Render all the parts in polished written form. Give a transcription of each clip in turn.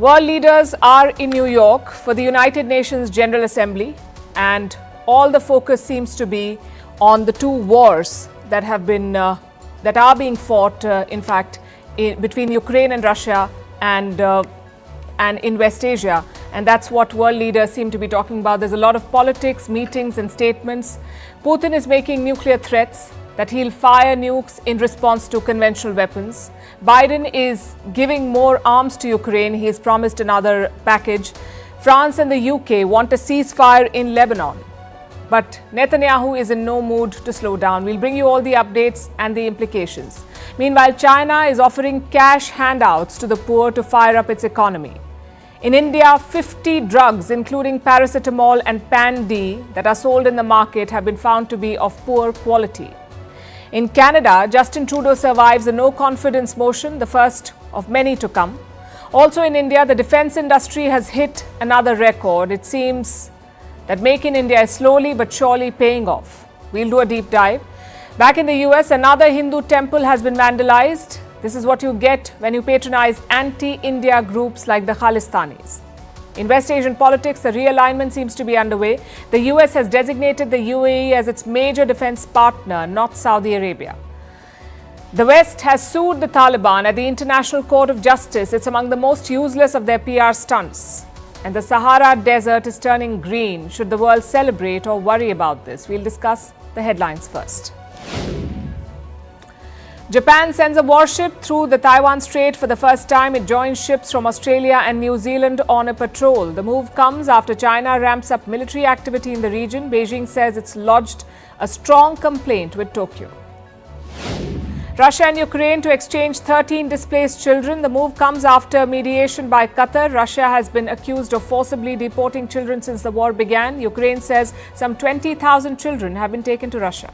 World leaders are in New York for the United Nations General Assembly, and all the focus seems to be on the two wars that are being fought, between Ukraine and Russia and in West Asia. And that's what world leaders seem to be talking about. There's a lot of politics, meetings and statements. Putin is making nuclear threats that he'll fire nukes in response to conventional weapons. Biden is giving more arms to Ukraine. He has promised another package. France and the UK want a ceasefire in Lebanon. But Netanyahu is in no mood to slow down. We'll bring you all the updates and the implications. Meanwhile, China is offering cash handouts to the poor to fire up its economy. In India, 50 drugs, including paracetamol and Pan-D, that are sold in the market have been found to be of poor quality. In Canada, Justin Trudeau survives a no-confidence motion, the first of many to come. Also in India, the defense industry has hit another record. It seems that Make in India is slowly but surely paying off. We'll do a deep dive. Back in the US, another Hindu temple has been vandalized. This is what you get when you patronize anti-India groups like the Khalistanis. In West Asian politics, the realignment seems to be underway. The US has designated the UAE as its major defense partner, not Saudi Arabia. The West has sued the Taliban at the International Court of Justice. It's among the most useless of their PR stunts. And the Sahara Desert is turning green. Should the world celebrate or worry about this? We'll discuss the headlines first. Japan sends a warship through the Taiwan Strait for the first time. It joins ships from Australia and New Zealand on a patrol. The move comes after China ramps up military activity in the region. Beijing says it's lodged a strong complaint with Tokyo. Russia and Ukraine to exchange 13 displaced children. The move comes after mediation by Qatar. Russia has been accused of forcibly deporting children since the war began. Ukraine says some 20,000 children have been taken to Russia.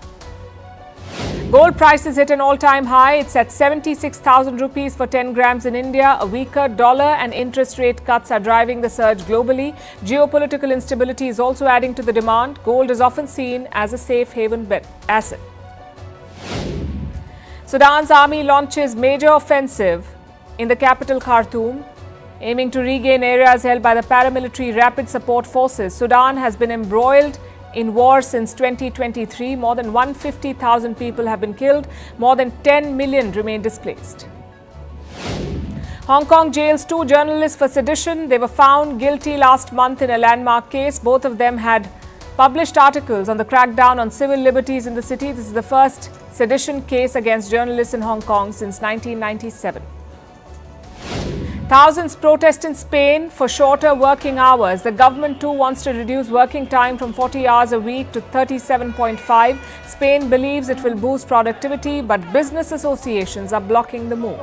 Gold prices hit an all-time high. It's at 76,000 rupees for 10 grams in India. A weaker dollar and interest rate cuts are driving the surge globally. Geopolitical instability is also adding to the demand. Gold is often seen as a safe haven asset. Sudan's army launches major offensive in the capital Khartoum, aiming to regain areas held by the paramilitary Rapid Support Forces. Sudan has been embroiled in war since 2023. More than 150,000 people have been killed. More than 10 million remain displaced. Hong Kong jails 2 journalists for sedition. They were found guilty last month in a landmark case. Both of them had published articles on the crackdown on civil liberties in the city. This is the first sedition case against journalists in Hong Kong since 1997. Thousands protest in Spain for shorter working hours. The government too wants to reduce working time from 40 hours a week to 37.5. Spain believes it will boost productivity, but business associations are blocking the move.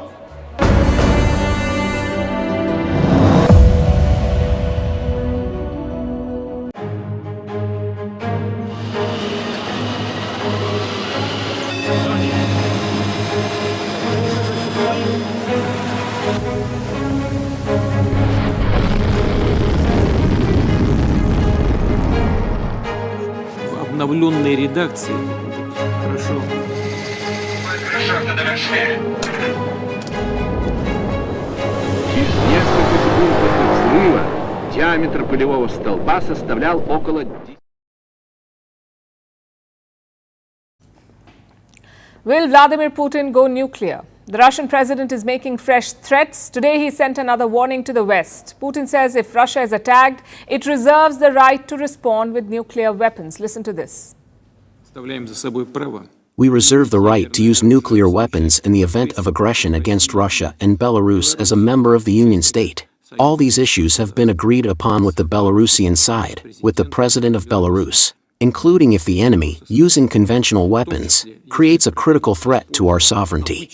Обновленной редакции. Хорошо. Несколько секунд после взрыва диаметр пылевого столба составлял около 10. Will Vladimir Putin go nuclear? The Russian president is making fresh threats. Today he sent another warning to the West. Putin says if Russia is attacked, it reserves the right to respond with nuclear weapons. Listen to this. We reserve the right to use nuclear weapons in the event of aggression against Russia and Belarus as a member of the Union State. All these issues have been agreed upon with the Belarusian side, with the president of Belarus, including if the enemy, using conventional weapons, creates a critical threat to our sovereignty.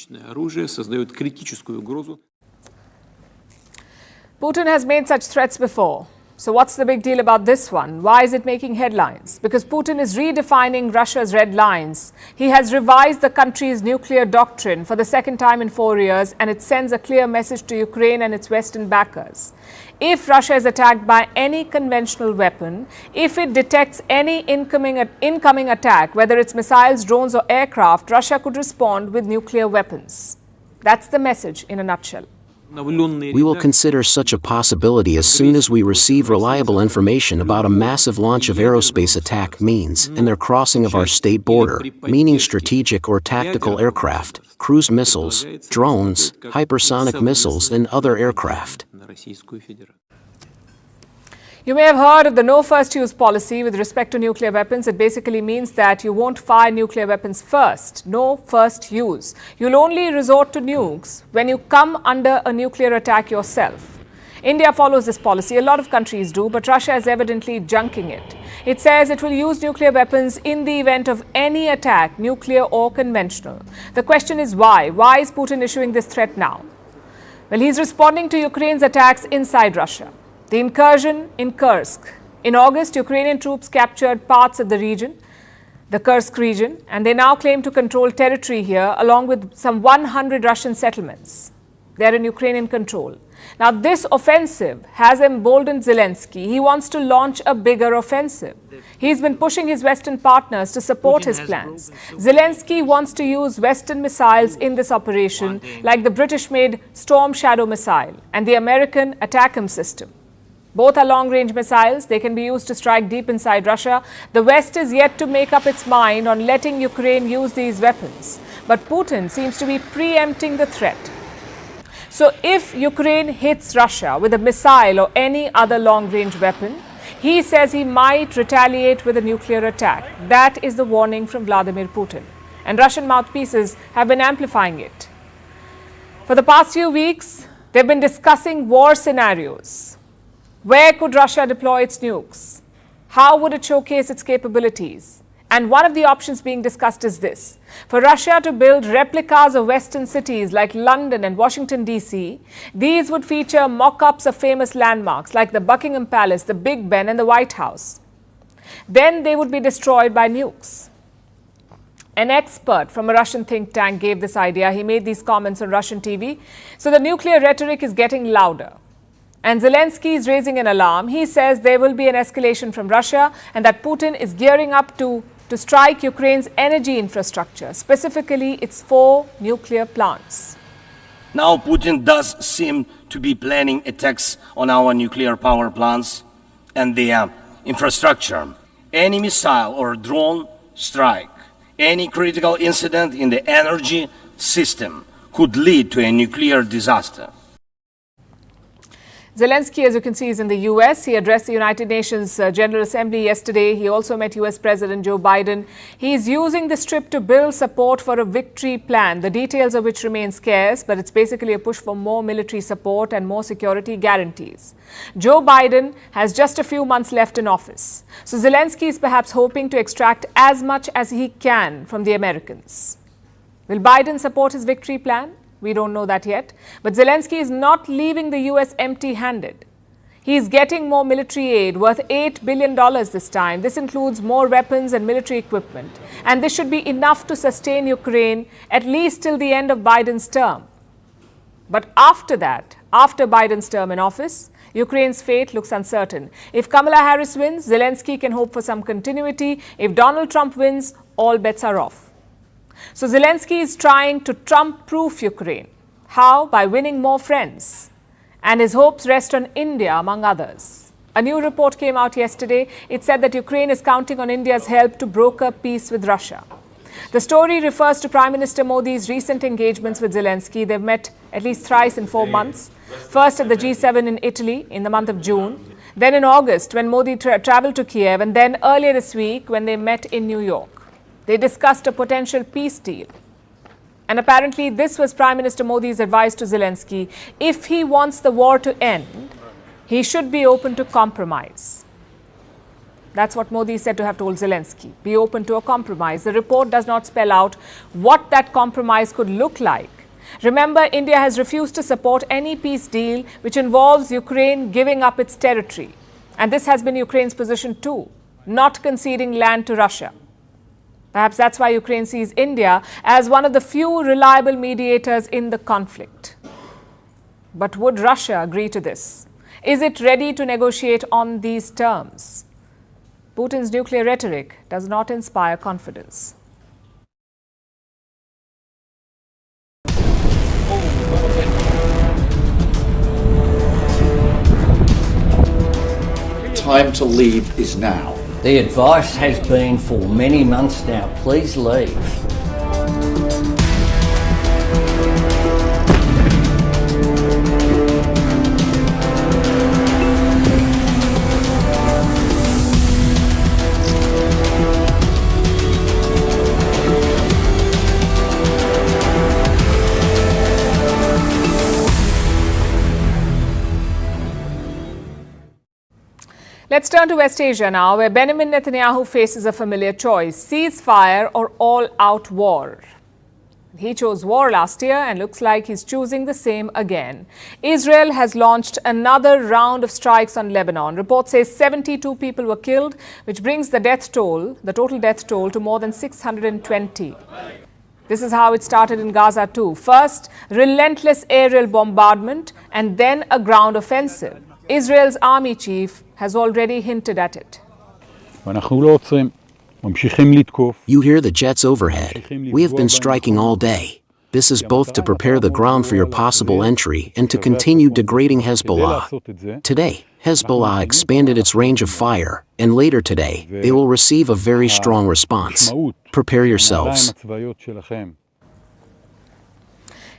Putin has made such threats before. So what's the big deal about this one? Why is it making headlines? Because Putin is redefining Russia's red lines. He has revised the country's nuclear doctrine for the second time in 4 years, and it sends a clear message to Ukraine and its Western backers. If Russia is attacked by any conventional weapon, if it detects any incoming attack, whether it's missiles, drones or aircraft, Russia could respond with nuclear weapons. That's the message in a nutshell. We will consider such a possibility as soon as we receive reliable information about a massive launch of aerospace attack means and their crossing of our state border, meaning strategic or tactical aircraft, cruise missiles, drones, hypersonic missiles and other aircraft. You may have heard of the no first use policy with respect to nuclear weapons. It basically means that you won't fire nuclear weapons first. No first use. You'll only resort to nukes when you come under a nuclear attack yourself. India follows this policy. A lot of countries do, but Russia is evidently junking it. It says it will use nuclear weapons in the event of any attack, nuclear or conventional. The question is why? Why is Putin issuing this threat now? Well, he's responding to Ukraine's attacks inside Russia. The incursion in Kursk. In August, Ukrainian troops captured parts of the region, the Kursk region, and they now claim to control territory here along with some 100 Russian settlements. They're in Ukrainian control. Now, this offensive has emboldened Zelensky. He wants to launch a bigger offensive. He's been pushing his Western partners to support his plans. Zelensky wants to use Western missiles in this operation, like the British-made Storm Shadow missile and the American ATACMS system. Both are long-range missiles. They can be used to strike deep inside Russia. The West is yet to make up its mind on letting Ukraine use these weapons. But Putin seems to be preempting the threat. So if Ukraine hits Russia with a missile or any other long-range weapon, he says he might retaliate with a nuclear attack. That is the warning from Vladimir Putin. And Russian mouthpieces have been amplifying it. For the past few weeks, they've been discussing war scenarios. Where could Russia deploy its nukes? How would it showcase its capabilities? And one of the options being discussed is this. For Russia to build replicas of Western cities like London and Washington, D.C., these would feature mock-ups of famous landmarks like the Buckingham Palace, the Big Ben and the White House. Then they would be destroyed by nukes. An expert from a Russian think tank gave this idea. He made these comments on Russian TV. So the nuclear rhetoric is getting louder. And Zelensky is raising an alarm. He says there will be an escalation from Russia and that Putin is gearing up to strike Ukraine's energy infrastructure, specifically its 4 nuclear plants. Now Putin does seem to be planning attacks on our nuclear power plants and their infrastructure. Any missile or drone strike, any critical incident in the energy system could lead to a nuclear disaster. Zelensky, as you can see, is in the US. He addressed the United Nations General Assembly yesterday. He also met US President Joe Biden. He is using this trip to build support for a victory plan, the details of which remain scarce, but it's basically a push for more military support and more security guarantees. Joe Biden has just a few months left in office. So Zelensky is perhaps hoping to extract as much as he can from the Americans. Will Biden support his victory plan? We don't know that yet. But Zelensky is not leaving the US empty-handed. He is getting more military aid worth $8 billion this time. This includes more weapons and military equipment. And this should be enough to sustain Ukraine at least till the end of Biden's term. But after that, after Biden's term in office, Ukraine's fate looks uncertain. If Kamala Harris wins, Zelensky can hope for some continuity. If Donald Trump wins, all bets are off. So Zelensky is trying to Trump-proof Ukraine. How? By winning more friends. And his hopes rest on India, among others. A new report came out yesterday. It said that Ukraine is counting on India's help to broker peace with Russia. The story refers to Prime Minister Modi's recent engagements with Zelensky. They've met at least thrice in 4 months. First at the G7 in Italy in the month of June. Then in August when Modi traveled to Kyiv. And then earlier this week when they met in New York. They discussed a potential peace deal. And apparently this was Prime Minister Modi's advice to Zelensky. If he wants the war to end, he should be open to compromise. That's what Modi said to have told Zelensky. Be open to a compromise. The report does not spell out what that compromise could look like. Remember, India has refused to support any peace deal which involves Ukraine giving up its territory. And this has been Ukraine's position too, not conceding land to Russia. Perhaps that's why Ukraine sees India as one of the few reliable mediators in the conflict. But would Russia agree to this? Is it ready to negotiate on these terms? Putin's nuclear rhetoric does not inspire confidence. time to leave is now. The advice has been for many months now, please leave. Let's turn to West Asia now, where Benjamin Netanyahu faces a familiar choice: ceasefire or all-out war. He chose war last year and looks like he's choosing the same again. Israel has launched another round of strikes on Lebanon. Reports say 72 people were killed, which brings the total death toll to more than 620. This is how it started in Gaza too. First, relentless aerial bombardment and then a ground offensive. Israel's army chief has already hinted at it. You hear the jets overhead. We have been striking all day. This is both to prepare the ground for your possible entry and to continue degrading Hezbollah. Today, Hezbollah expanded its range of fire, and later today, they will receive a very strong response. Prepare yourselves.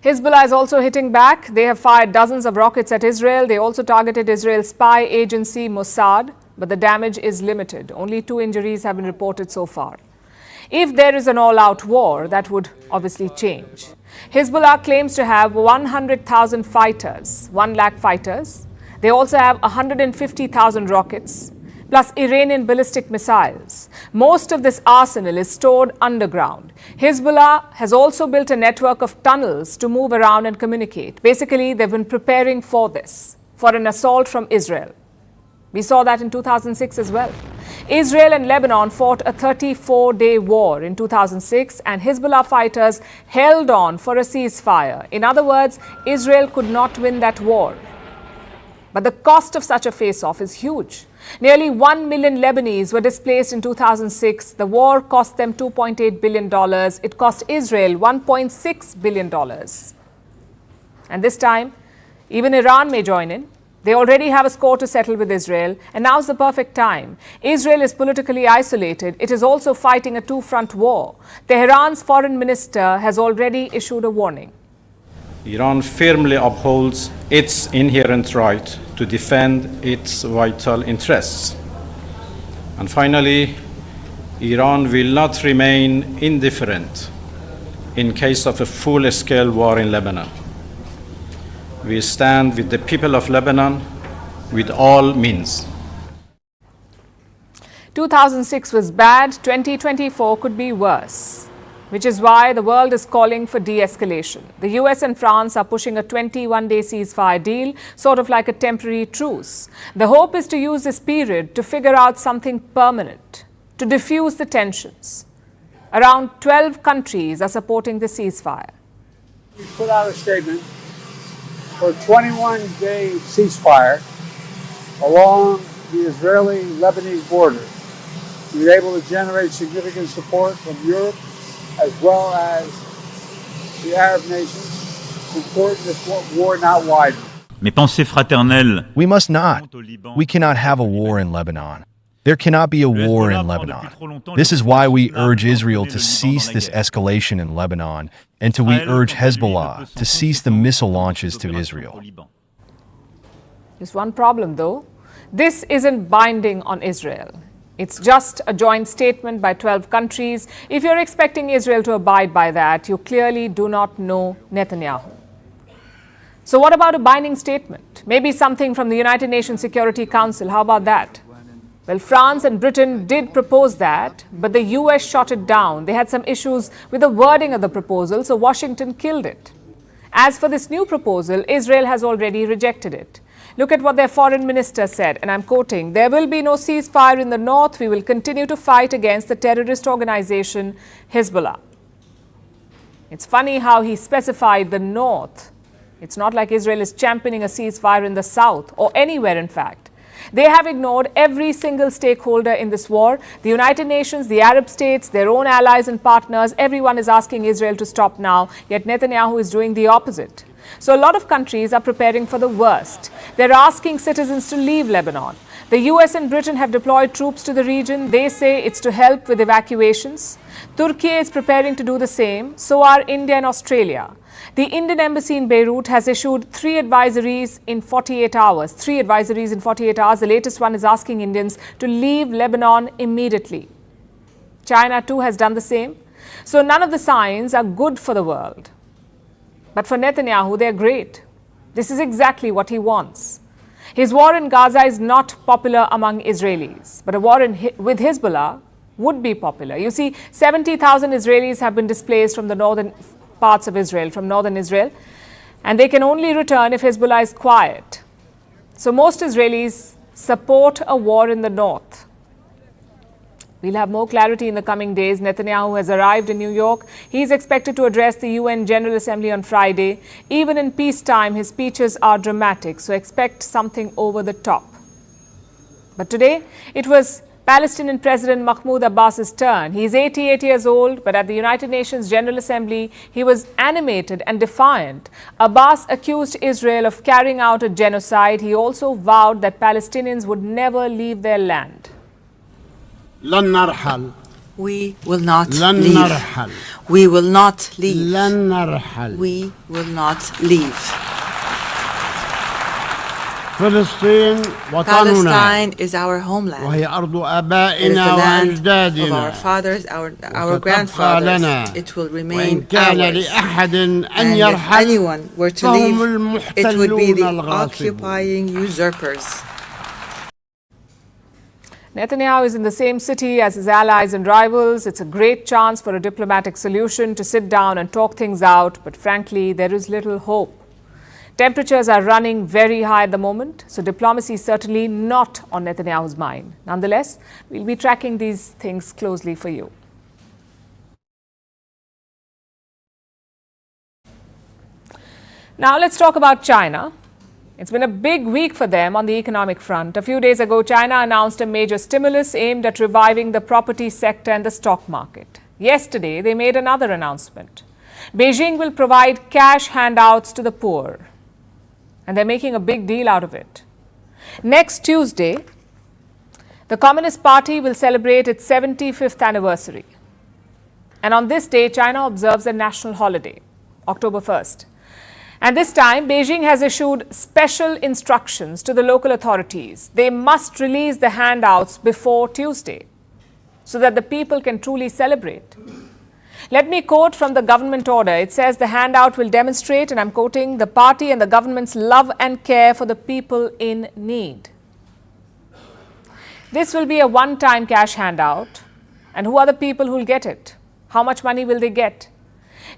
Hezbollah is also hitting back. They have fired dozens of rockets at Israel. They also targeted Israel's spy agency Mossad, but the damage is limited. Only 2 injuries have been reported so far. If there is an all-out war, that would obviously change. Hezbollah claims to have 100,000 fighters, 1 lakh fighters. They also have 150,000 rockets, plus Iranian ballistic missiles. Most of this arsenal is stored underground. Hezbollah has also built a network of tunnels to move around and communicate. Basically, they've been preparing for this, for an assault from Israel. We saw that in 2006 as well. Israel and Lebanon fought a 34-day war in 2006, and Hezbollah fighters held on for a ceasefire. In other words, Israel could not win that war. But the cost of such a face-off is huge. Nearly 1 million Lebanese were displaced in 2006. The war cost them $2.8 billion. It cost Israel $1.6 billion. And this time, even Iran may join in. They already have a score to settle with Israel, and now's the perfect time. Israel is politically isolated. It is also fighting a two-front war. Tehran's foreign minister has already issued a warning. Iran firmly upholds its inherent right to defend its vital interests. And finally, Iran will not remain indifferent in case of a full-scale war in Lebanon. We stand with the people of Lebanon with all means. 2006 was bad, 2024 could be worse, which is why the world is calling for de-escalation. The US and France are pushing a 21-day ceasefire deal, sort of like a temporary truce. The hope is to use this period to figure out something permanent, to diffuse the tensions. Around 12 countries are supporting the ceasefire. We put out a statement for a 21-day ceasefire along the Israeli-Lebanese border. We were able to generate significant support from Europe as well as the Arab nations. It's important this war not widen. We must not. We cannot have a war in Lebanon. There cannot be a war in Lebanon. This is why we urge Israel to cease this escalation in Lebanon, and we urge Hezbollah to cease the missile launches to Israel. There's one problem, though. This isn't binding on Israel. It's just a joint statement by 12 countries. If you're expecting Israel to abide by that, you clearly do not know Netanyahu. So what about a binding statement? Maybe something from the United Nations Security Council. How about that? Well, France and Britain did propose that, but the US shot it down. They had some issues with the wording of the proposal, so Washington killed it. As for this new proposal, Israel has already rejected it. Look at what their foreign minister said, and I'm quoting, "There will be no ceasefire in the north. We will continue to fight against the terrorist organization Hezbollah." It's funny how he specified the north. It's not like Israel is championing a ceasefire in the south or anywhere, in fact. They have ignored every single stakeholder in this war. The United Nations, the Arab states, their own allies and partners, everyone is asking Israel to stop now, yet Netanyahu is doing the opposite. So a lot of countries are preparing for the worst. They're asking citizens to leave Lebanon. The US and Britain have deployed troops to the region. They say it's to help with evacuations. Turkey is preparing to do the same. So are India and Australia. The Indian embassy in Beirut has issued 3 advisories in 48 hours. 3 advisories in 48 hours. The latest one is asking Indians to leave Lebanon immediately. China too has done the same. So none of the signs are good for the world. But for Netanyahu, they're great. This is exactly what he wants. His war in Gaza is not popular among Israelis, but a war with Hezbollah would be popular. You see, 70,000 Israelis have been displaced from the northern parts of Israel, from northern Israel, and they can only return if Hezbollah is quiet. So most Israelis support a war in the north. We'll have more clarity in the coming days. Netanyahu has arrived in New York. He is expected to address the UN General Assembly on Friday. Even in peacetime, his speeches are dramatic, so expect something over the top. But today, it was Palestinian President Mahmoud Abbas's turn. He is 88 years old, but at the United Nations General Assembly, he was animated and defiant. Abbas accused Israel of carrying out a genocide. He also vowed that Palestinians would never leave their land. We will not leave. We will not leave. We will not leave. Palestine is our homeland. It is the land of our fathers, our grandfathers. It will remain ours. And if anyone were to leave, it would be the occupying usurpers. Netanyahu is in the same city as his allies and rivals. It's a great chance for a diplomatic solution to sit down and talk things out. But frankly, there is little hope. Temperatures are running very high at the moment, so diplomacy is certainly not on Netanyahu's mind. Nonetheless, we'll be tracking these things closely for you. Now let's talk about China. It's been a big week for them on the economic front. A few days ago, China announced a major stimulus aimed at reviving the property sector and the stock market. Yesterday, they made another announcement. Beijing will provide cash handouts to the poor. And they're making a big deal out of it. Next Tuesday, the Communist Party will celebrate its 75th anniversary. And on this day, China observes a national holiday, October 1st. And this time, Beijing has issued special instructions to the local authorities. They must release the handouts before Tuesday so that the people can truly celebrate. Let me quote from the government order. It says the handout will demonstrate, and I'm quoting, the party and the government's love and care for the people in need. This will be a one-time cash handout. And who are the people who will get it? How much money will they get?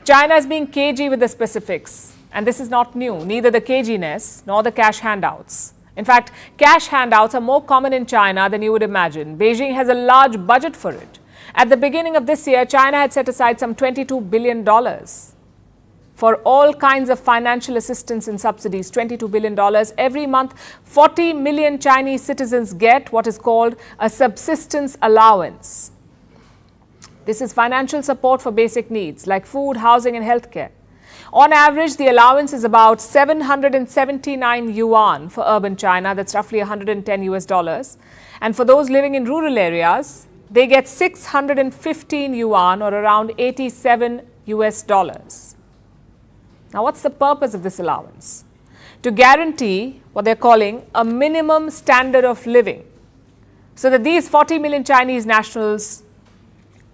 China is being cagey with the specifics. And this is not new, neither the caginess nor the cash handouts. In fact, cash handouts are more common in China than you would imagine. Beijing has a large budget for it. At the beginning of this year, China had set aside some $22 billion for all kinds of financial assistance and subsidies, $22 billion. Every month, 40 million Chinese citizens get what is called a subsistence allowance. This is financial support for basic needs like food, housing, and healthcare. On average, the allowance is about 779 yuan for urban China. That's roughly 110 US dollars. And for those living in rural areas, they get 615 yuan or around 87 US dollars. Now, what's the purpose of this allowance? To guarantee what they're calling a minimum standard of living, so that these 40 million Chinese nationals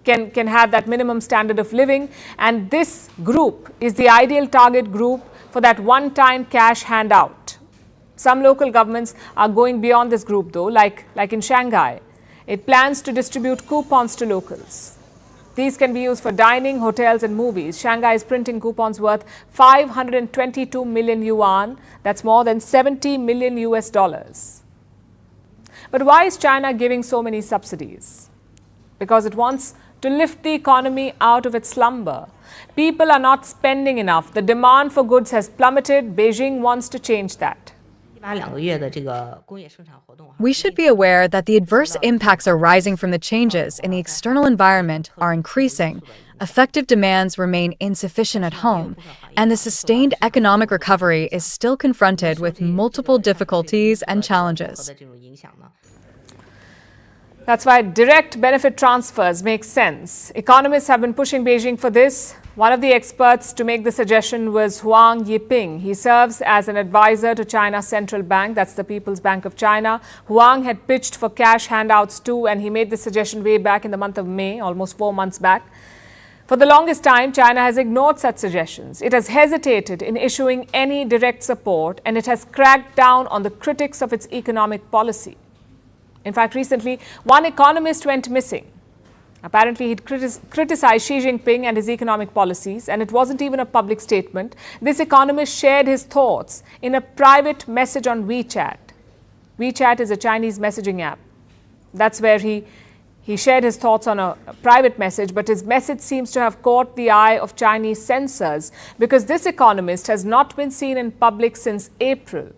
can have that minimum standard of living. And this group is the ideal target group for that one-time cash handout. Some local governments are going beyond this group though, like in Shanghai. It plans to distribute coupons to locals. These can be used for dining, hotels and movies. Shanghai is printing coupons worth 522 million yuan. That's more than 70 million US dollars. But why is China giving so many subsidies? Because it wants to lift the economy out of its slumber. People are not spending enough. The demand for goods has plummeted. Beijing wants to change that. We should be aware that the adverse impacts arising from the changes in the external environment are increasing, effective demands remain insufficient at home, and the sustained economic recovery is still confronted with multiple difficulties and challenges. That's why direct benefit transfers make sense. Economists have been pushing Beijing for this. One of the experts to make the suggestion was Huang Yiping. He serves as an advisor to China's central bank, that's the People's Bank of China. Huang had pitched for cash handouts too, and he made the suggestion way back in the month of May, almost 4 months back. For the longest time, China has ignored such suggestions. It has hesitated in issuing any direct support, and it has cracked down on the critics of its economic policy. In fact, recently, one economist went missing. Apparently, he'd criticized Xi Jinping and his economic policies, and it wasn't even a public statement. This economist shared his thoughts in a private message on WeChat. WeChat is a Chinese messaging app. That's where he shared his thoughts on a private message, but his message seems to have caught the eye of Chinese censors because this economist has not been seen in public since April.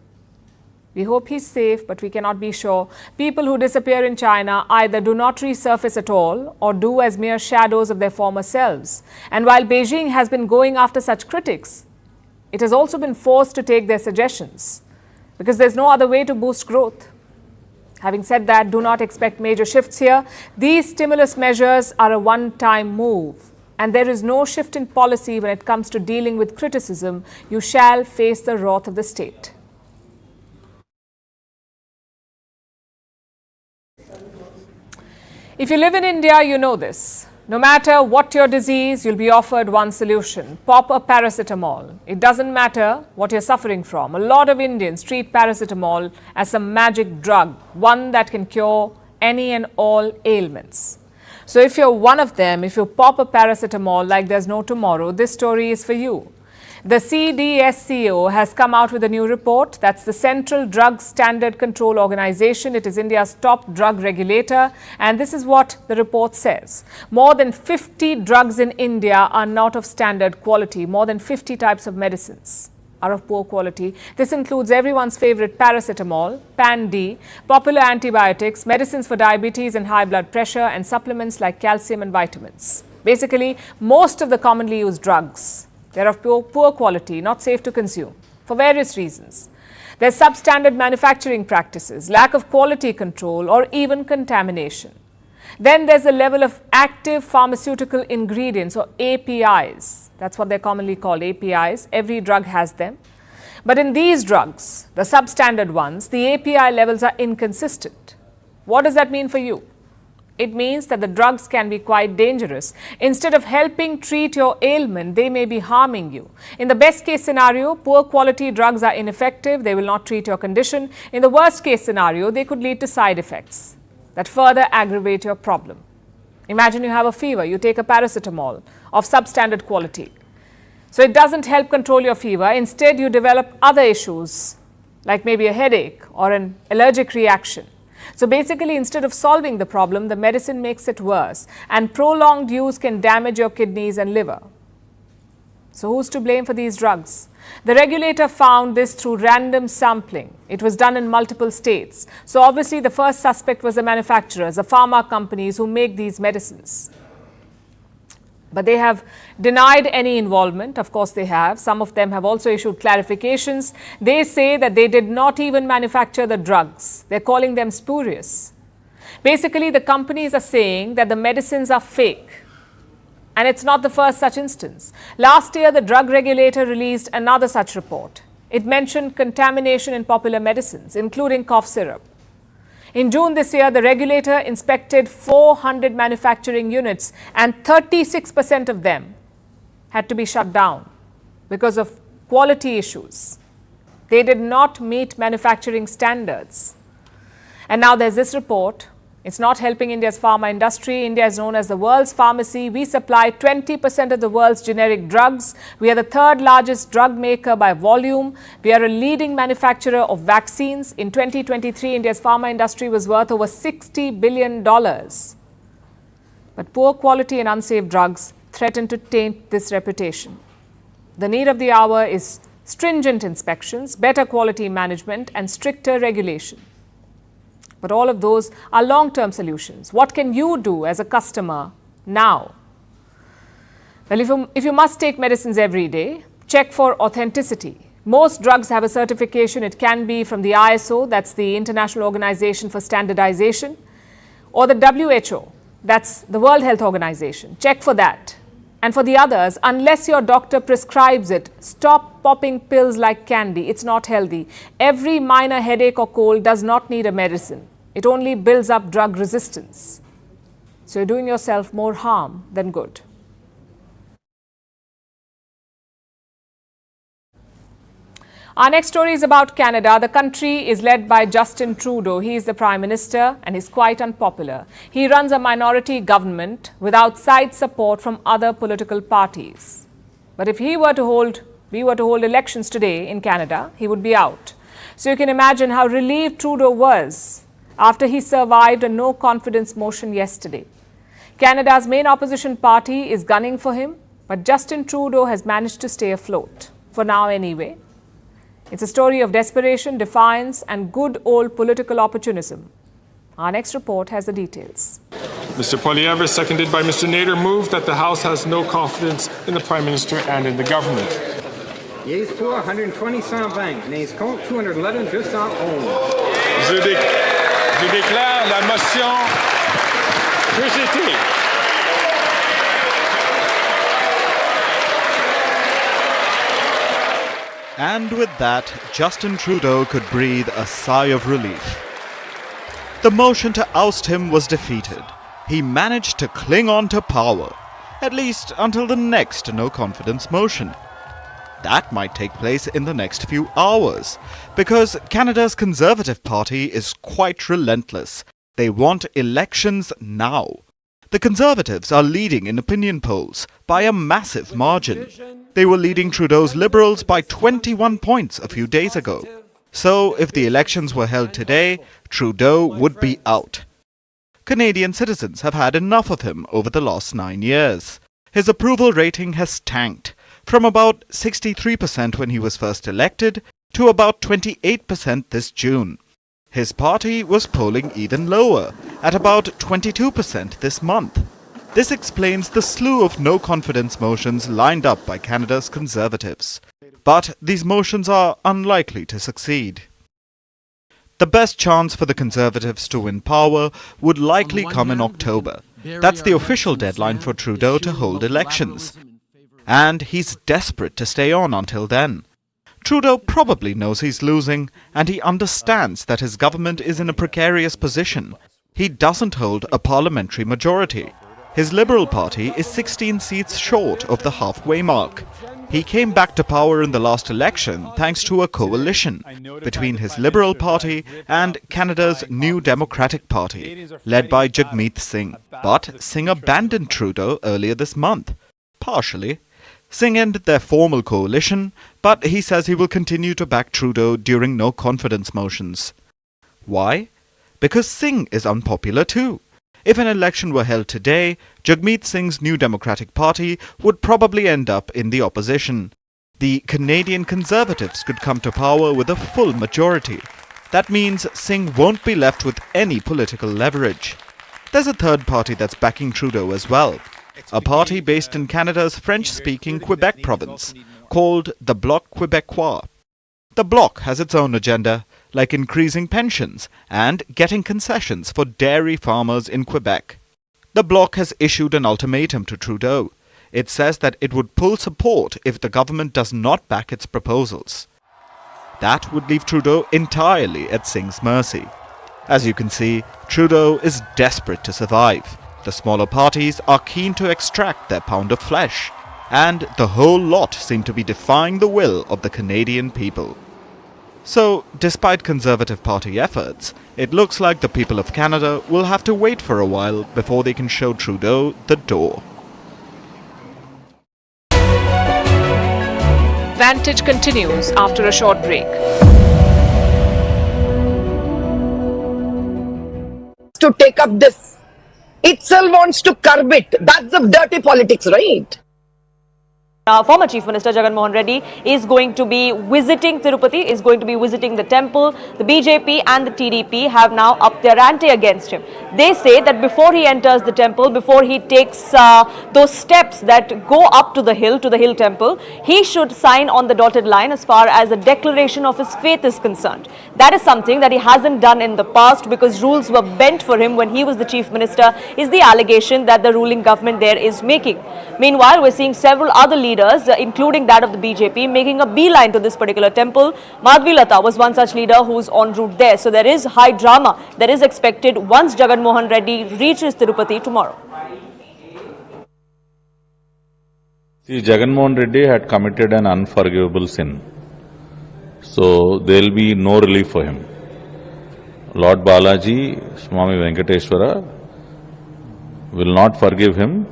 We hope he's safe, but we cannot be sure. People who disappear in China either do not resurface at all or do as mere shadows of their former selves. And while Beijing has been going after such critics, it has also been forced to take their suggestions because there's no other way to boost growth. Having said that, do not expect major shifts here. These stimulus measures are a one-time move, and there is no shift in policy when it comes to dealing with criticism. You shall face the wrath of the state. If you live in India, you know this. No matter what your disease, you'll be offered one solution. Pop a paracetamol. It doesn't matter what you're suffering from. A lot of Indians treat paracetamol as a magic drug, one that can cure any and all ailments. So if you're one of them, if you pop a paracetamol like there's no tomorrow, this story is for you. The CDSCO has come out with a new report. That's the Central Drug Standard Control Organization. It is India's top drug regulator. And this is what the report says. More than 50 drugs in India are not of standard quality. More than 50 types of medicines are of poor quality. This includes everyone's favorite paracetamol, Pan-D, popular antibiotics, medicines for diabetes and high blood pressure, and supplements like calcium and vitamins. Basically, most of the commonly used drugs, they're of poor quality, not safe to consume, for various reasons. There's substandard manufacturing practices, lack of quality control, or even contamination. Then there's a level of active pharmaceutical ingredients, or APIs. That's what they're commonly called, APIs. Every drug has them. But in these drugs, the substandard ones, the API levels are inconsistent. What does that mean for you? It means that the drugs can be quite dangerous. Instead of helping treat your ailment, they may be harming you. In the best case scenario, poor quality drugs are ineffective. They will not treat your condition. In the worst case scenario, they could lead to side effects that further aggravate your problem. Imagine you have a fever. You take a paracetamol of substandard quality. So it doesn't help control your fever. Instead, you develop other issues like maybe a headache or an allergic reaction. So basically, instead of solving the problem, the medicine makes it worse, and prolonged use can damage your kidneys and liver. So who's to blame for these drugs? The regulator found this through random sampling. It was done in multiple states. So obviously, the first suspect was the manufacturers, the pharma companies who make these medicines. But they have denied any involvement. Of course, they have. Some of them have also issued clarifications. They say that they did not even manufacture the drugs. They're calling them spurious. Basically, the companies are saying that the medicines are fake. And it's not the first such instance. Last year, the drug regulator released another such report. It mentioned contamination in popular medicines, including cough syrup. In June this year, the regulator inspected 400 manufacturing units, and 36% of them had to be shut down because of quality issues. They did not meet manufacturing standards. And now there's this report. It's not helping India's pharma industry. India is known as the world's pharmacy. We supply 20% of the world's generic drugs. We are the third largest drug maker by volume. We are a leading manufacturer of vaccines. In 2023, India's pharma industry was worth over $60 billion. But poor quality and unsafe drugs threaten to taint this reputation. The need of the hour is stringent inspections, better quality management, and stricter regulation. But all of those are long-term solutions. What can you do as a customer now? Well, if you must take medicines every day, check for authenticity. Most drugs have a certification. It can be from the ISO, that's the International Organization for Standardization, or the WHO, that's the World Health Organization. Check for that. And for the others, unless your doctor prescribes it, stop popping pills like candy. It's not healthy. Every minor headache or cold does not need a medicine. It only builds up drug resistance. So you're doing yourself more harm than good. Our next story is about Canada. The country is led by Justin Trudeau. He is the Prime Minister and is quite unpopular. He runs a minority government with outside support from other political parties. But if we were to hold elections today in Canada, he would be out. So you can imagine how relieved Trudeau was after he survived a no-confidence motion yesterday. Canada's main opposition party is gunning for him, but Justin Trudeau has managed to stay afloat, for now anyway. It's a story of desperation, defiance, and good old political opportunism. Our next report has the details. Mr. Poilievre, seconded by Mr. Nader, moved that the House has no confidence in the Prime Minister and in the government. Yeas pour 120, 120. Nays contre 211, 211. Je déclare la motion rejetée. And with that, Justin Trudeau could breathe a sigh of relief. The motion to oust him was defeated. He managed to cling on to power, at least until the next no-confidence motion. That might take place in the next few hours, because Canada's Conservative Party is quite relentless. They want elections now. The Conservatives are leading in opinion polls by a massive margin. They were leading Trudeau's Liberals by 21 points a few days ago. So, if the elections were held today, Trudeau would be out. Canadian citizens have had enough of him over the last 9 years. His approval rating has tanked, from about 63% when he was first elected to about 28% this June. His party was polling even lower, at about 22% this month. This explains the slew of no-confidence motions lined up by Canada's Conservatives. But these motions are unlikely to succeed. The best chance for the Conservatives to win power would likely come in October. That's the official deadline for Trudeau to hold elections. And he's desperate to stay on until then. Trudeau probably knows he's losing, and he understands that his government is in a precarious position. He doesn't hold a parliamentary majority. His Liberal Party is 16 seats short of the halfway mark. He came back to power in the last election thanks to a coalition between his Liberal Party and Canada's New Democratic Party, led by Jagmeet Singh. But Singh abandoned Trudeau earlier this month, partially. Singh ended their formal coalition, but he says he will continue to back Trudeau during no-confidence motions. Why? Because Singh is unpopular too. If an election were held today, Jagmeet Singh's New Democratic Party would probably end up in the opposition. The Canadian Conservatives could come to power with a full majority. That means Singh won't be left with any political leverage. There's a third party that's backing Trudeau as well. A party based in Canada's French-speaking Quebec province, called the Bloc Québécois. The Bloc has its own agenda, like increasing pensions and getting concessions for dairy farmers in Quebec. The Bloc has issued an ultimatum to Trudeau. It says that it would pull support if the government does not back its proposals. That would leave Trudeau entirely at Singh's mercy. As you can see, Trudeau is desperate to survive. The smaller parties are keen to extract their pound of flesh, and the whole lot seem to be defying the will of the Canadian people. So, despite Conservative Party efforts, it looks like the people of Canada will have to wait for a while before they can show Trudeau the door. Vantage continues after a short break. To take up this, itself wants to curb it. That's the dirty politics, right? Former Chief Minister Jagan Mohan Reddy is going to be visiting Tirupati, is going to be visiting the temple. The BJP and the TDP have now upped their ante against him. They say that before he enters the temple, before he takes those steps that go up to the hill temple, he should sign on the dotted line as far as a declaration of his faith is concerned. That is something that he hasn't done in the past because rules were bent for him when he was the Chief Minister, is the allegation that the ruling government there is making. Meanwhile, we're seeing several other leaders, including that of the BJP, making a beeline to this particular temple. Madhvi Lata was one such leader who's en route there. So there is high drama that is expected once Jagan Mohan Reddy reaches Tirupati tomorrow. See, Jagan Mohan Reddy had committed an unforgivable sin. So there will be no relief for him. Lord Balaji, Swami Venkateshwara will not forgive him.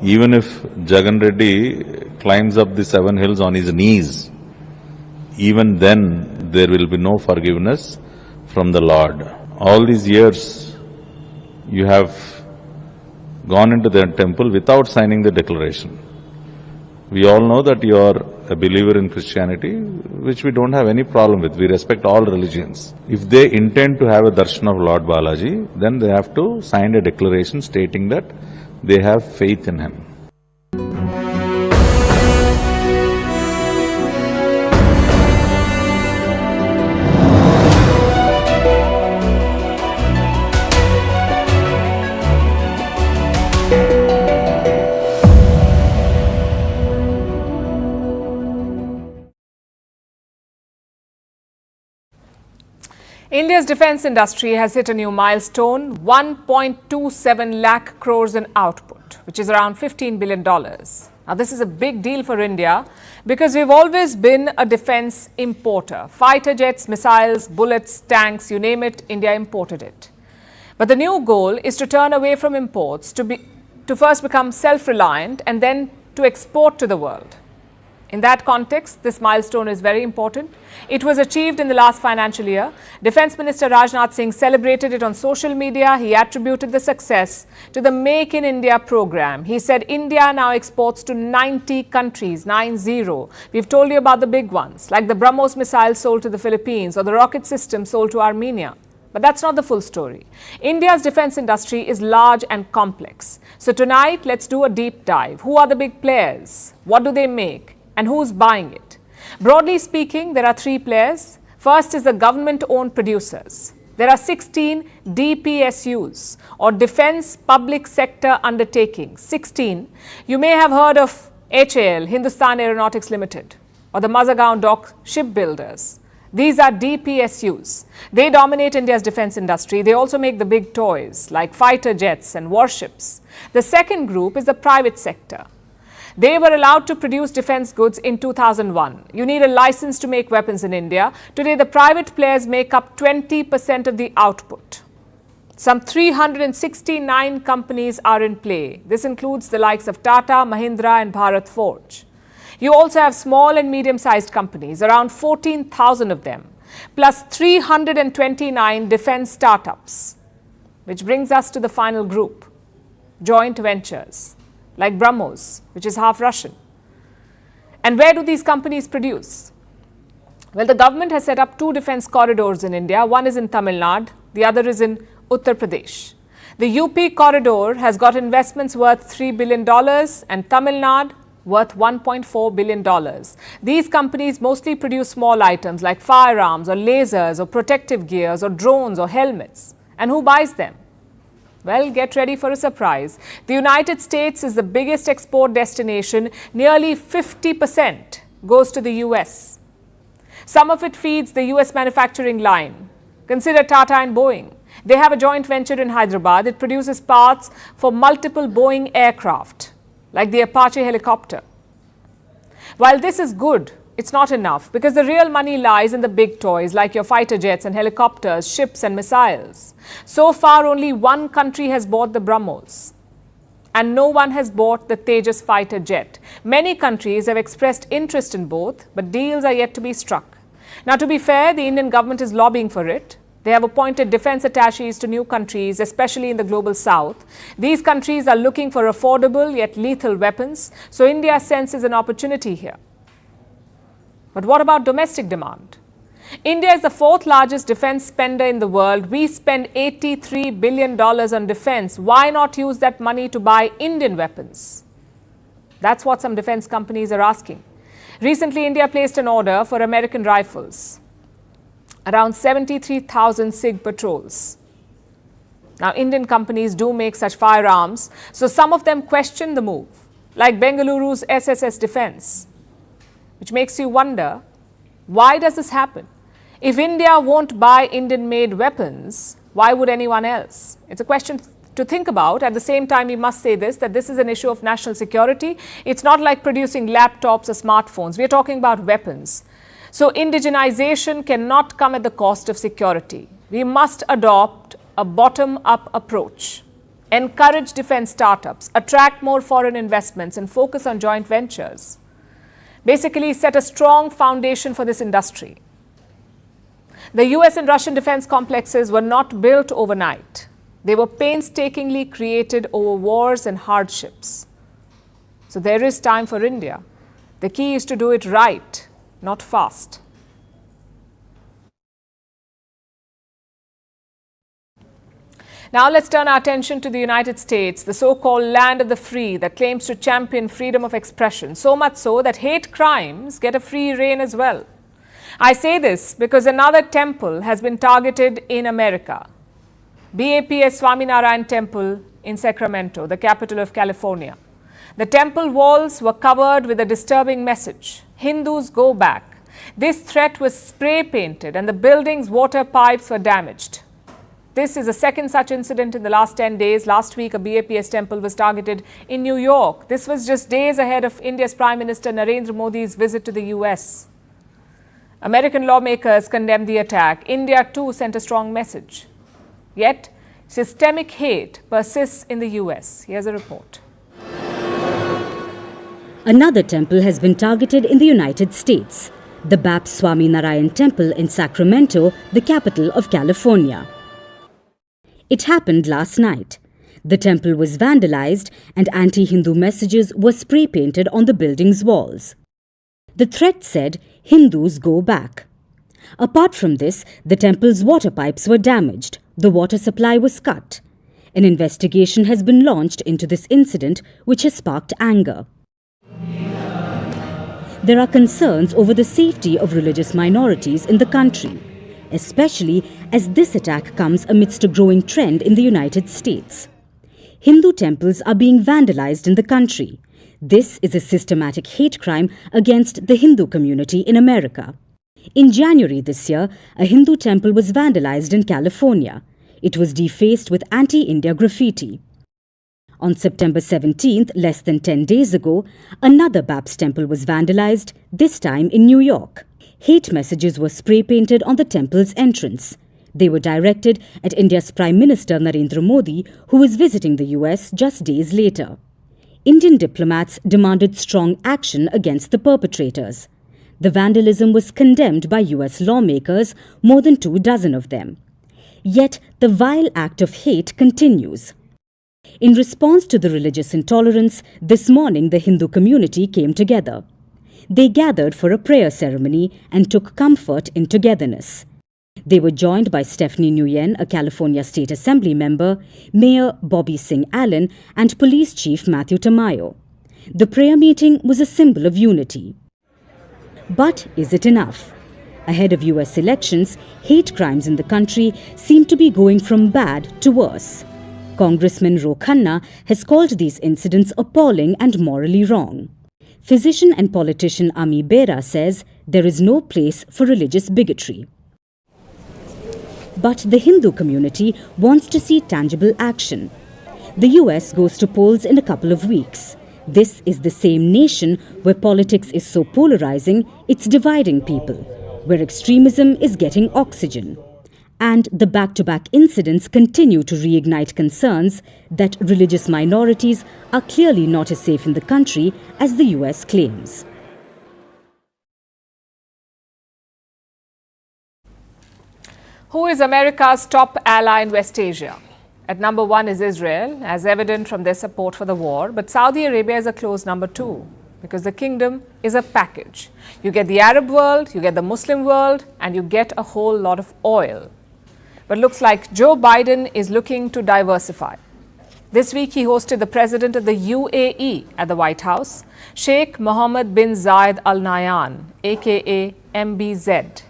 Even if Jagan Reddy climbs up the 7 hills on his knees, even then there will be no forgiveness from the Lord. All these years you have gone into the temple without signing the declaration. We all know that you are a believer in Christianity, which we don't have any problem with. We respect all religions. If they intend to have a darshan of Lord Balaji, then they have to sign a declaration stating that they have faith in him. India's defence industry has hit a new milestone, 1.27 lakh crores in output, which is around $15 billion. Now, this is a big deal for India because we've always been a defence importer. Fighter jets, missiles, bullets, tanks, you name it, India imported it. But the new goal is to turn away from imports, to first become self-reliant and then to export to the world. In that context, this milestone is very important. It was achieved in the last financial year. Defence Minister Rajnath Singh celebrated it on social media. He attributed the success to the Make in India program. He said India now exports to 90 countries, 90. We've told you about the big ones, like the BrahMos missile sold to the Philippines or the rocket system sold to Armenia. But that's not the full story. India's defence industry is large and complex. So tonight, let's do a deep dive. Who are the big players? What do they make? And who's buying it? Broadly speaking, there are 3 players. First is the government-owned producers. There are 16 DPSUs or Defence Public Sector Undertakings. 16. You may have heard of HAL, Hindustan Aeronautics Limited, or the Mazagaon Dock Shipbuilders. These are DPSUs. They dominate India's defence industry. They also make the big toys like fighter jets and warships. The second group is the private sector. They were allowed to produce defence goods in 2001. You need a license to make weapons in India. Today, the private players make up 20% of the output. Some 369 companies are in play. This includes the likes of Tata, Mahindra and Bharat Forge. You also have small and medium-sized companies, around 14,000 of them, plus 329 defence startups, which brings us to the final group, joint ventures, like BrahMos, which is half Russian. And where do these companies produce? Well, the government has set up 2 defence corridors in India. One is in Tamil Nadu, the other is in Uttar Pradesh. The UP corridor has got investments worth $3 billion and Tamil Nadu worth $1.4 billion. These companies mostly produce small items like firearms or lasers or protective gears or drones or helmets. And who buys them? Well, get ready for a surprise. The United States is the biggest export destination. Nearly 50% goes to the US. Some of it feeds the US manufacturing line. Consider Tata and Boeing. They have a joint venture in Hyderabad. It produces parts for multiple Boeing aircraft, like the Apache helicopter. While this is good, it's not enough because the real money lies in the big toys like your fighter jets and helicopters, ships and missiles. So far, only 1 country has bought the BrahMos and no one has bought the Tejas fighter jet. Many countries have expressed interest in both, but deals are yet to be struck. Now, to be fair, the Indian government is lobbying for it. They have appointed defense attaches to new countries, especially in the global south. These countries are looking for affordable yet lethal weapons, so India senses an opportunity here. But what about domestic demand? India is the fourth largest defense spender in the world. We spend $83 billion on defense. Why not use that money to buy Indian weapons? That's what some defense companies are asking. Recently, India placed an order for American rifles, around 73,000 SIG patrols. Now, Indian companies do make such firearms, so some of them question the move, like Bengaluru's SSS Defense, which makes you wonder, why does this happen? If India won't buy Indian-made weapons, why would anyone else? It's a question to think about. At the same time, we must say this, that this is an issue of national security. It's not like producing laptops or smartphones. We're talking about weapons. So indigenization cannot come at the cost of security. We must adopt a bottom-up approach, encourage defense startups, attract more foreign investments, and focus on joint ventures. Basically, set a strong foundation for this industry. The US and Russian defense complexes were not built overnight. They were painstakingly created over wars and hardships. So there is time for India. The key is to do it right, not fast. Now let's turn our attention to the United States, the so-called land of the free that claims to champion freedom of expression, so much so that hate crimes get a free rein as well. I say this because another temple has been targeted in America. BAPS Swaminarayan Temple in Sacramento, the capital of California. The temple walls were covered with a disturbing message: Hindus go back. This threat was spray painted and the building's water pipes were damaged. This is the second such incident in the last 10 days. Last week, a BAPS temple was targeted in New York. This was just days ahead of India's Prime Minister Narendra Modi's visit to the US. American lawmakers condemned the attack. India too sent a strong message. Yet, systemic hate persists in the US. Here's a report. Another temple has been targeted in the United States, the BAPS Swaminarayan Temple in Sacramento, the capital of California. It happened last night. The temple was vandalized and anti-Hindu messages were spray-painted on the building's walls. The threat said, Hindus go back. Apart from this, the temple's water pipes were damaged. The water supply was cut. An investigation has been launched into this incident, which has sparked anger. There are concerns over the safety of religious minorities in the country, especially as this attack comes amidst a growing trend in the United States. Hindu temples are being vandalized in the country. This is a systematic hate crime against the Hindu community in America. In January this year, a Hindu temple was vandalized in California. It was defaced with anti-India graffiti. On September 17th, less than 10 days ago, another BAPS temple was vandalized, this time in New York. Hate messages were spray-painted on the temple's entrance. They were directed at India's Prime Minister Narendra Modi, who was visiting the US just days later. Indian diplomats demanded strong action against the perpetrators. The vandalism was condemned by US lawmakers, more than 24 of them. Yet the vile act of hate continues. In response to the religious intolerance, this morning the Hindu community came together. They gathered for a prayer ceremony and took comfort in togetherness. They were joined by Stephanie Nguyen, a California State Assembly member, Mayor Bobby Singh Allen, and Police Chief Matthew Tamayo. The prayer meeting was a symbol of unity. But is it enough? Ahead of US elections, hate crimes in the country seem to be going from bad to worse. Congressman Ro Khanna has called these incidents appalling and morally wrong. Physician and politician Ami Bera says there is no place for religious bigotry. But the Hindu community wants to see tangible action. The US goes to polls in a couple of weeks. This is the same nation where politics is so polarizing, it's dividing people, where extremism is getting oxygen. And the back-to-back incidents continue to reignite concerns that religious minorities are clearly not as safe in the country as the US claims. Who is America's top ally in West Asia? At number 1 is Israel, as evident from their support for the war, but Saudi Arabia is a close number 2 because the kingdom is a package. You get the Arab world, you get the Muslim world, and you get a whole lot of oil. But looks like Joe Biden is looking to diversify. This week he hosted the president of the UAE at the White House, Sheikh Mohammed bin Zayed Al Nahyan, aka MBZ.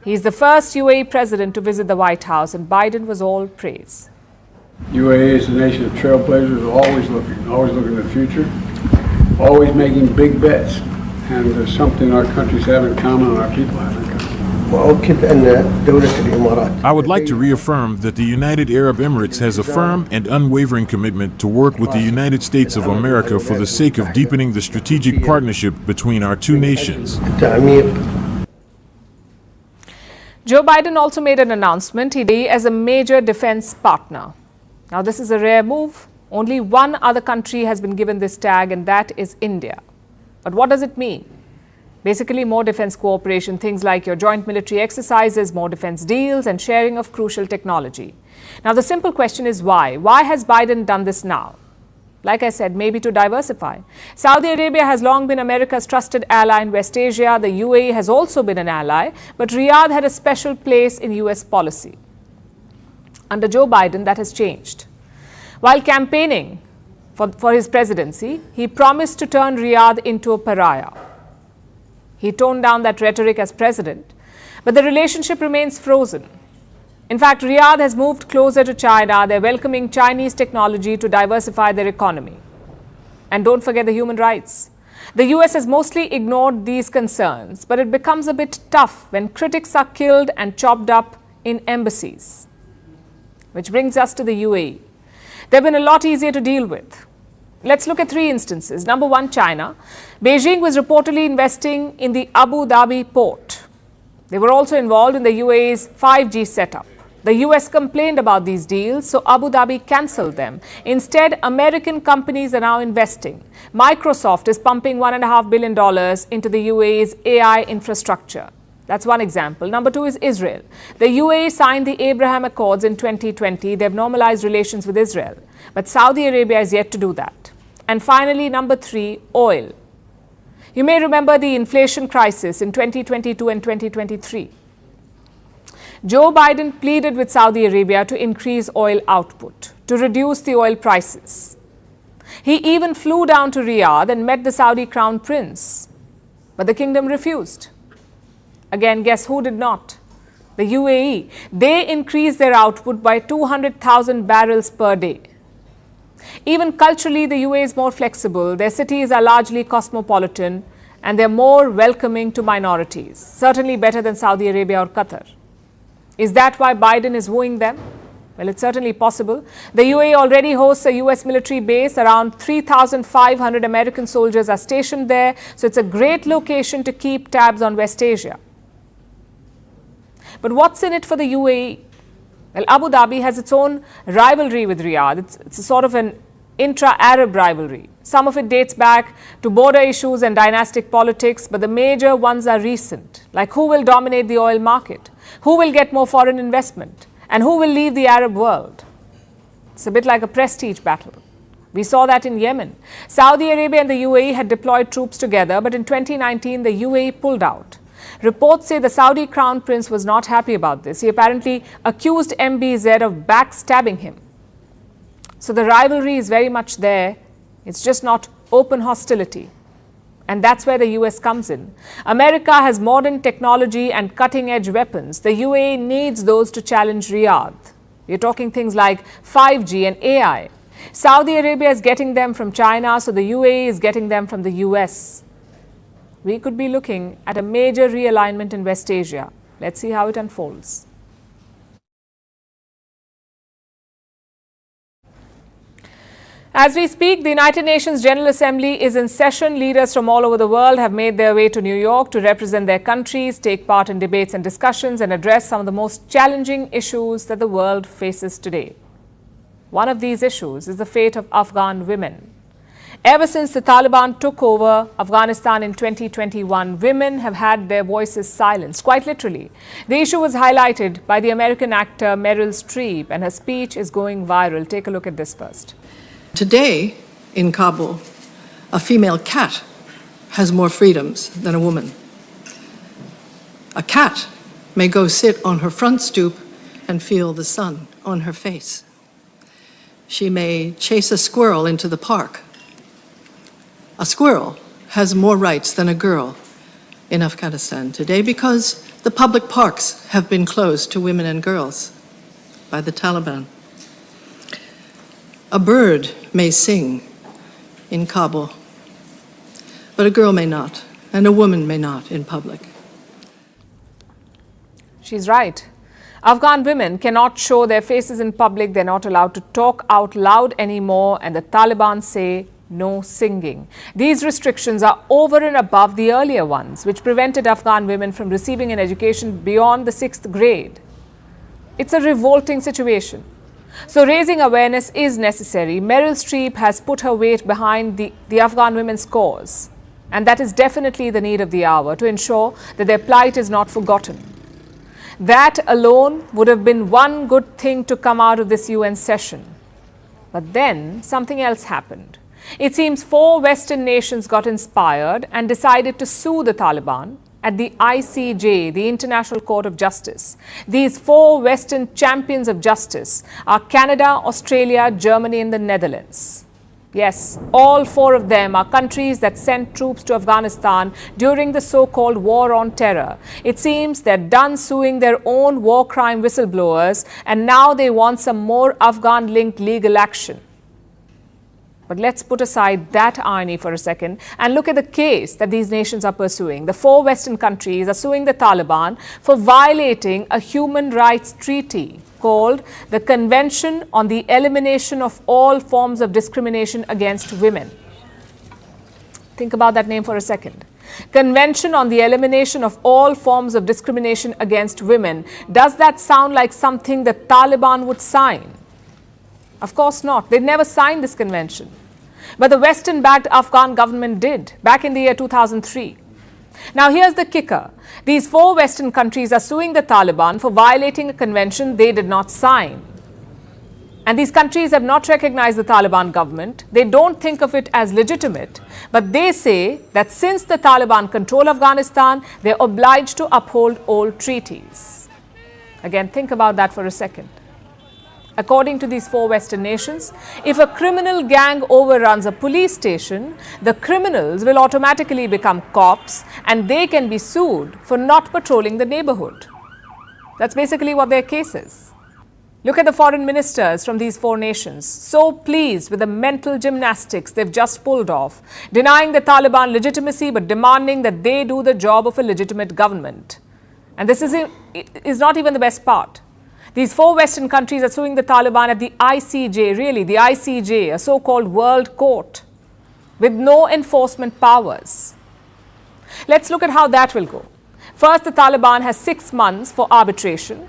He is the first UAE president to visit the White House, and Biden was all praise. UAE is a nation of trailblazers, always looking to the future, always making big bets. And there's something our countries have in common and our people have in common. I would like to reaffirm that the United Arab Emirates has a firm and unwavering commitment to work with the United States of America for the sake of deepening the strategic partnership between our two nations. Joe Biden also made an announcement today as a major defense partner. Now, this is a rare move. Only one other country has been given this tag, and that is India. But what does it mean? Basically, more defense cooperation, things like your joint military exercises, more defense deals, and sharing of crucial technology. Now, the simple question is why? Why has Biden done this now? Like I said, maybe to diversify. Saudi Arabia has long been America's trusted ally in West Asia. The UAE has also been an ally, but Riyadh had a special place in US policy. Under Joe Biden, that has changed. While campaigning for his presidency, he promised to turn Riyadh into a pariah. He toned down that rhetoric as president, but the relationship remains frozen. In fact, Riyadh has moved closer to China. They're welcoming Chinese technology to diversify their economy. And don't forget the human rights. The US has mostly ignored these concerns, but it becomes a bit tough when critics are killed and chopped up in embassies. Which brings us to the UAE. They've been a lot easier to deal with. Let's look at 3 instances. Number 1, China. Beijing was reportedly investing in the Abu Dhabi port. They were also involved in the UAE's 5G setup. The US complained about these deals, so Abu Dhabi cancelled them. Instead, American companies are now investing. Microsoft is pumping $1.5 billion into the UAE's AI infrastructure. That's one example. Number 2 is Israel. The UAE signed the Abraham Accords in 2020. They've normalized relations with Israel. But Saudi Arabia is yet to do that. And finally, number 3, oil. You may remember the inflation crisis in 2022 and 2023. Joe Biden pleaded with Saudi Arabia to increase oil output, to reduce the oil prices. He even flew down to Riyadh and met the Saudi crown prince. But the kingdom refused. Again, guess who did not? The UAE. They increased their output by 200,000 barrels per day. Even culturally, the UAE is more flexible. Their cities are largely cosmopolitan and they're more welcoming to minorities. Certainly better than Saudi Arabia or Qatar. Is that why Biden is wooing them? Well, it's certainly possible. The UAE already hosts a US military base. Around 3,500 American soldiers are stationed there. So it's a great location to keep tabs on West Asia. But what's in it for the UAE? Well, Abu Dhabi has its own rivalry with Riyadh. It's a sort of an intra-Arab rivalry. Some of it dates back to border issues and dynastic politics, but the major ones are recent, like who will dominate the oil market, who will get more foreign investment, and who will leave the Arab world. It's a bit like a prestige battle. We saw that in Yemen. Saudi Arabia and the UAE had deployed troops together, but in 2019, the UAE pulled out. Reports say the Saudi crown prince was not happy about this. He apparently accused MBZ of backstabbing him. So the rivalry is very much there. It's just not open hostility. And that's where the US comes in. America has modern technology and cutting-edge weapons. The UAE needs those to challenge Riyadh. We're talking things like 5G and AI. Saudi Arabia is getting them from China, so the UAE is getting them from the US. We could be looking at a major realignment in West Asia. Let's see how it unfolds. As we speak, the United Nations General Assembly is in session. Leaders from all over the world have made their way to New York to represent their countries, take part in debates and discussions, and address some of the most challenging issues that the world faces today. One of these issues is the fate of Afghan women. Ever since the Taliban took over Afghanistan in 2021, women have had their voices silenced, quite literally. The issue was highlighted by the American actor Meryl Streep, and her speech is going viral. Take a look at this first. Today, in Kabul, a female cat has more freedoms than a woman. A cat may go sit on her front stoop and feel the sun on her face. She may chase a squirrel into the park. A squirrel has more rights than a girl in Afghanistan today because the public parks have been closed to women and girls by the Taliban. A bird may sing in Kabul, but a girl may not, and a woman may not in public. She's right. Afghan women cannot show their faces in public. They're not allowed to talk out loud anymore, and the Taliban say no singing. These restrictions are over and above the earlier ones, which prevented Afghan women from receiving an education beyond the 6th grade. It's a revolting situation. So raising awareness is necessary. Meryl Streep has put her weight behind the Afghan women's cause, and that is definitely the need of the hour to ensure that their plight is not forgotten. That alone would have been one good thing to come out of this UN session. But then something else happened. It seems 4 Western nations got inspired and decided to sue the Taliban at the ICJ, the International Court of Justice. These 4 Western champions of justice are Canada, Australia, Germany, and the Netherlands. Yes, all 4 of them are countries that sent troops to Afghanistan during the so-called war on terror. It seems they're done suing their own war crime whistleblowers, and now they want some more Afghan-linked legal action. But let's put aside that irony for a second and look at the case that these nations are pursuing. The 4 Western countries are suing the Taliban for violating a human rights treaty called the Convention on the Elimination of All Forms of Discrimination Against Women. Think about that name for a second. Convention on the Elimination of All Forms of Discrimination Against Women. Does that sound like something the Taliban would sign? Of course not. They'd never signed this convention. But the Western-backed Afghan government did back in the year 2003. Now here's the kicker. These 4 Western countries are suing the Taliban for violating a convention they did not sign. And these countries have not recognized the Taliban government. They don't think of it as legitimate. But they say that since the Taliban control Afghanistan, they're obliged to uphold old treaties. Again, think about that for a second. According to these 4 Western nations, if a criminal gang overruns a police station, the criminals will automatically become cops and they can be sued for not patrolling the neighborhood. That's basically what their case is. Look at the foreign ministers from these 4 nations, so pleased with the mental gymnastics they've just pulled off, denying the Taliban legitimacy but demanding that they do the job of a legitimate government. And this is not even the best part. These 4 Western countries are suing the Taliban at the ICJ, really, the ICJ, a so-called world court, with no enforcement powers. Let's look at how that will go. First, the Taliban has 6 months for arbitration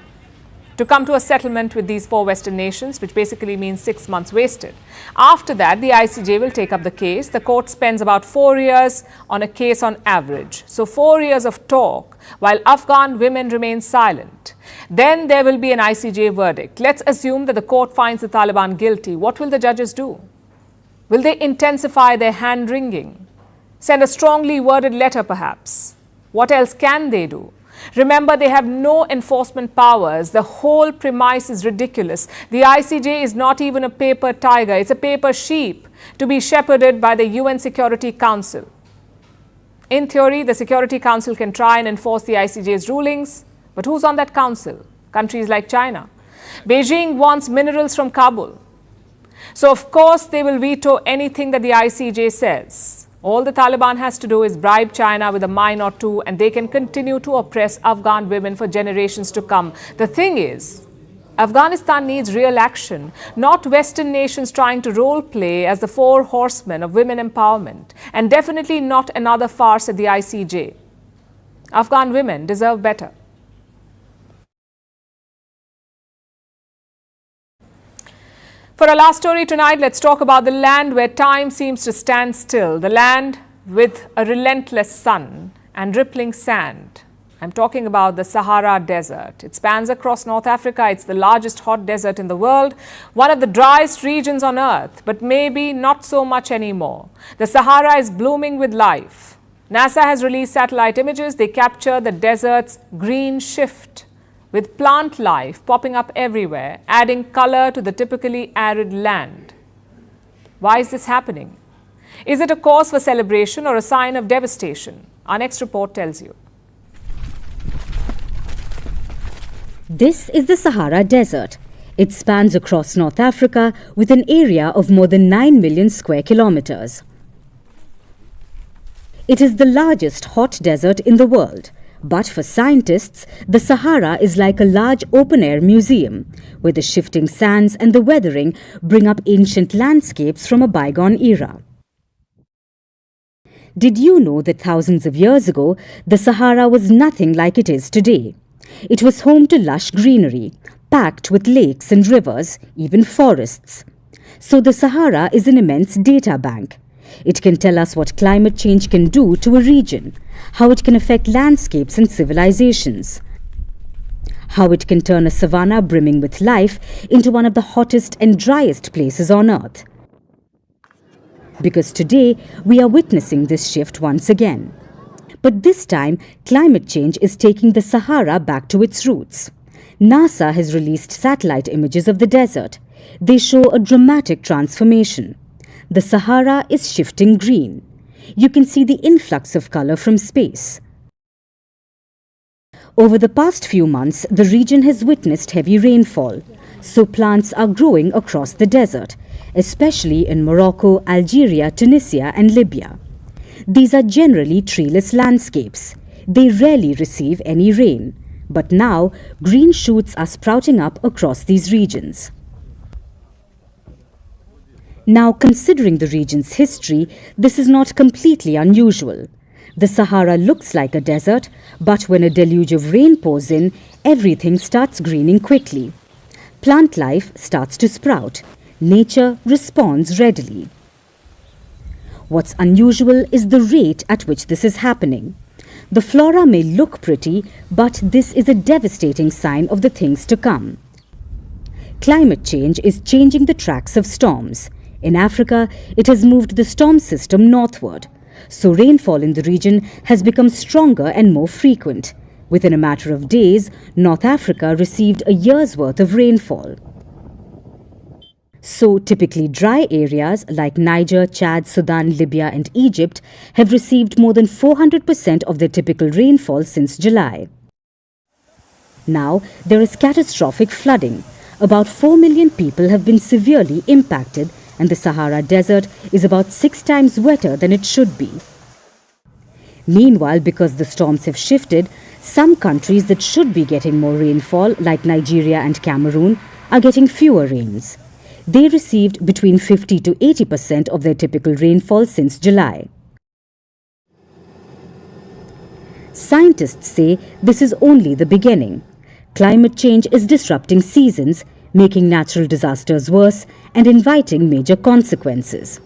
to come to a settlement with these 4 Western nations, which basically means 6 months wasted. After that, the ICJ will take up the case. The court spends about 4 years on a case on average. So 4 years of talk while Afghan women remain silent. Then there will be an ICJ verdict. Let's assume that the court finds the Taliban guilty. What will the judges do? Will they intensify their hand-wringing? Send a strongly worded letter, perhaps? What else can they do? Remember, they have no enforcement powers. The whole premise is ridiculous. The ICJ is not even a paper tiger. It's a paper sheep to be shepherded by the UN Security Council. In theory, the Security Council can try and enforce the ICJ's rulings. But who's on that council? Countries like China. Beijing wants minerals from Kabul. So, of course, they will veto anything that the ICJ says. All the Taliban has to do is bribe China with a mine or 2, and they can continue to oppress Afghan women for generations to come. The thing is, Afghanistan needs real action, not Western nations trying to role play as the 4 horsemen of women empowerment, and definitely not another farce at the ICJ. Afghan women deserve better. For our last story tonight, let's talk about the land where time seems to stand still. The land with a relentless sun and rippling sand. I'm talking about the Sahara Desert. It spans across North Africa. It's the largest hot desert in the world, one of the driest regions on earth, but maybe not so much anymore. The Sahara is blooming with life. NASA has released satellite images. They capture the desert's green shift, with plant life popping up everywhere, adding color to the typically arid land. Why is this happening? Is it a cause for celebration or a sign of devastation? Our next report tells you. This is the Sahara Desert. It spans across North Africa with an area of more than 9 million square kilometers. It is the largest hot desert in the world. But for scientists, the Sahara is like a large open-air museum, where the shifting sands and the weathering bring up ancient landscapes from a bygone era. Did you know that thousands of years ago, the Sahara was nothing like it is today? It was home to lush greenery, packed with lakes and rivers, even forests. So the Sahara is an immense data bank. It can tell us what climate change can do to a region, how it can affect landscapes and civilizations, how it can turn a savanna brimming with life into one of the hottest and driest places on earth. Because today, we are witnessing this shift once again. But this time, climate change is taking the Sahara back to its roots. NASA has released satellite images of the desert. They show a dramatic transformation. The Sahara is shifting green. You can see the influx of color from space. Over the past few months, the region has witnessed heavy rainfall, so plants are growing across the desert, especially in Morocco, Algeria, Tunisia and Libya. These are generally treeless landscapes. They rarely receive any rain, but now green shoots are sprouting up across these regions. Now, considering the region's history, this is not completely unusual. The Sahara looks like a desert, but when a deluge of rain pours in, everything starts greening quickly. Plant life starts to sprout. Nature responds readily. What's unusual is the rate at which this is happening. The flora may look pretty, but this is a devastating sign of the things to come. Climate change is changing the tracks of storms. In Africa, it has moved the storm system northward, so rainfall in the region has become stronger and more frequent. Within a matter of days, North Africa received a year's worth of rainfall. So typically dry areas like Niger, Chad, Sudan, Libya and Egypt have received more than 400% of their typical rainfall since July. Now there is catastrophic flooding. About 4 million people have been severely impacted, and the Sahara Desert is about 6 times wetter than it should be. Meanwhile, because the storms have shifted, some countries that should be getting more rainfall, like Nigeria and Cameroon, are getting fewer rains. They received between 50 to 80% of their typical rainfall since July. Scientists say this is only the beginning. Climate change is disrupting seasons, making natural disasters worse and inviting major consequences.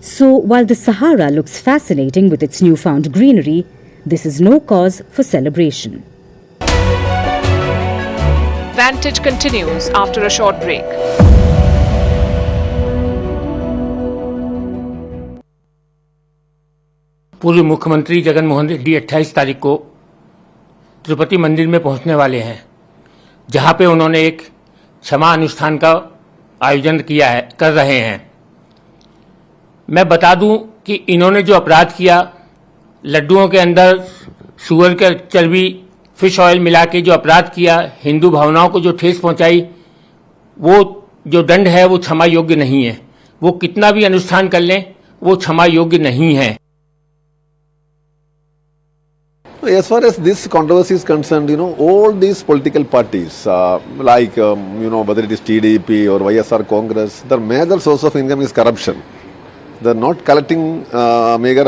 So while the Sahara looks fascinating with its newfound greenery, this is no cause for celebration. Vantage continues after a short break. पूर्व मुख्यमंत्री जगन मोहन रेड्डी 28 तारीख को तिरुपति मंदिर में पहुंचने वाले हैं, जहां पे उन्होंने एक क्षमा अनुष्ठान का आयोजन कर रहे हैं। मैं बता दूं कि इन्होंने जो अपराध किया, लड्डुओं के अंदर सुअर का चर्बी, फिश ऑयल मिला के जो अपराध किया, हिंदू भावनाओं को जो ठेस पहुंचाई, वो जो दंड है वो क्षमा योग्य नहीं है। वो कितना भी अनुष्ठान कर लें, वो क्षमा योग्य नहीं है। As far as this controversy is concerned, all these political parties, whether it is TDP or YSR Congress, their major source of income is corruption. They are not collecting major